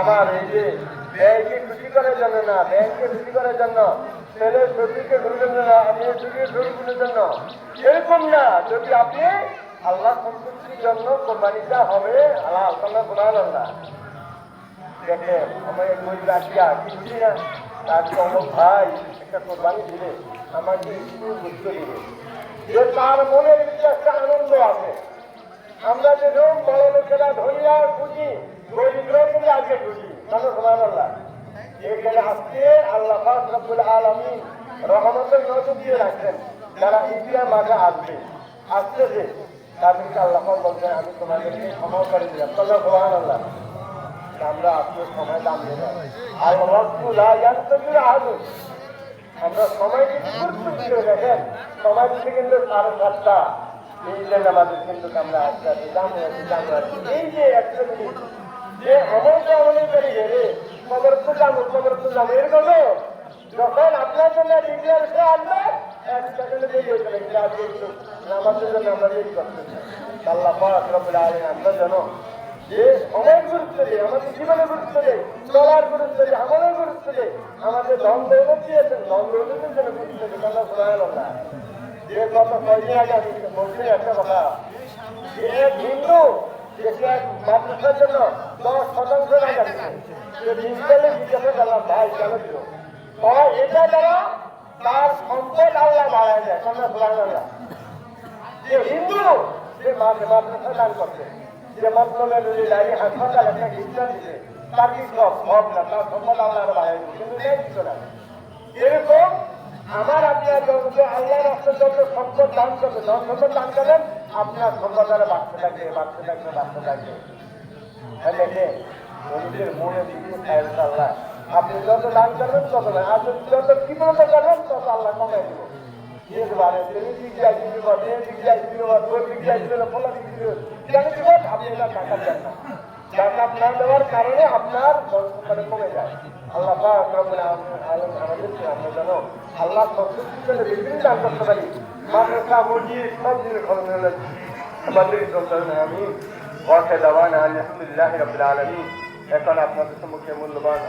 আমার এই যে ব্যাংকে খুশি করার জন্য না, ব্যাংকে খুশি করার জন্য, ছেলের শরীরকে ঘুরবেন না, মেয়ের শরীরের শরীরের জন্য, এরকম না। যদি আপনি আল্লাহ সন্তুষ্টির জন্য কোরবানিটা হবে আল্লাহ আল্লাহ গুনাহ আল্লাহ দেখেন আমার গরিব রাখিয়া কিছুই না, তার অমুক ভাই একটা কোরবানি দিলে আমাকে একটু গুরুত্ব দিবে, যে তার মনের ভিতরে একটা আনন্দ আছে। আমরা যেরকম বড় লোকেরা ধরিয়া খুঁজি, গরিবরাও কিন্তু আজকে খুঁজি, কেন সুবহানাল্লাহ। এখানে আজকে আল্লাহ পাক রব্বুল আলামিন রহমতের নজর দিয়ে রাখছেন, যারা ইন্ডিয়ার মাঝে আসবে আসতেছে তাদেরকে আল্লাহ পাক বলছেন আমি তোমাদেরকে ক্ষমা করে দিলাম, সুবহানাল্লাহ। আমরা আজকে সময় দাম দেব, আর আমরা সময়কে গুরুত্ব দিয়ে দেখেন, সময় দিতে কিন্তু 7:30 এই জন্য আমাদের কিন্তু আমরা আস্তে আস্তে দাম হয়েছি। এই যে একটা মিনিট যে আমলটা আমলের করি রে খবর তো যাবো এরকম যখন আপনার জন্য ডিক্লেয়ার সে আসবে 1 সেকেন্ডে বেরিয়ে চলে গেলে আজকে একটু আমাদের জন্য আমরা রেডি করতেছি। আল্লাহ পাক রব্বুল আলামিন আমরা জানো যে সময়ের গুরুত্ব দেয়, আমাদের জীবনের গুরুত্ব দেয়, চলার গুরুত্ব দেয়, আমলের গুরুত্ব দেয়, আমাদের ধন দৌলত দিয়েছেন, ধন দৌলতের জন্য গুরুত্ব দেয়। আল্লাহ সুবহানাল্লাহ। যে গত কয়েকদিন আগে আমি বলছি একটা কথা, যে এক হিন্দু যেটি এক মাদ্রাসার জন্য 10% টাকা দিচ্ছে, যে ডিজিটালে জিজ্ঞাসা করলাম ভাই কেন দিল, এটা দ্বারা তার সম্পদ আল্লাহ বাড়ায় যায়। আল্লাহ সুবহানাল্লাহ। যে হিন্দু যে মাদ্রাসা দান করছে, যে মতলবের লাইনে হাসপাতাল একটা খ্রিস্টান দিচ্ছে, তার কি সব না, তার সম্পদ আল্লাহ বাড়ায় দিচ্ছে, কিন্তু নেই কিছু না। এরকম আমার আপনার যত আল্লাহ রাস্তার যত সম্পদ দান করবে, ধন সম্পদ দান করবেন, আপনার সম্পদ আরো বাড়তে থাকবে। গরিবের মনে দিচ্ছে আল্লাহ, আপনি যত দান করবেন তত, আর যত কৃপণতা করবেন তত আল্লাহ কমাই দেবো। জাকাত না দেওয়ার কারণে আপনার কমে যায়। আল্লাহ আমাদেরকে আমরা জানো আল্লাহ সন্তুষ্টির জন্য বিভিন্ন দান করতে পারি, মাদ্রাসা মসজিদ সব জিনিস খরচ হলে আমাদের আমি আলহামদুলিল্লাহ রাব্বিল আলামিন। এখন আপনাদের সম্মুখে মূল্যবান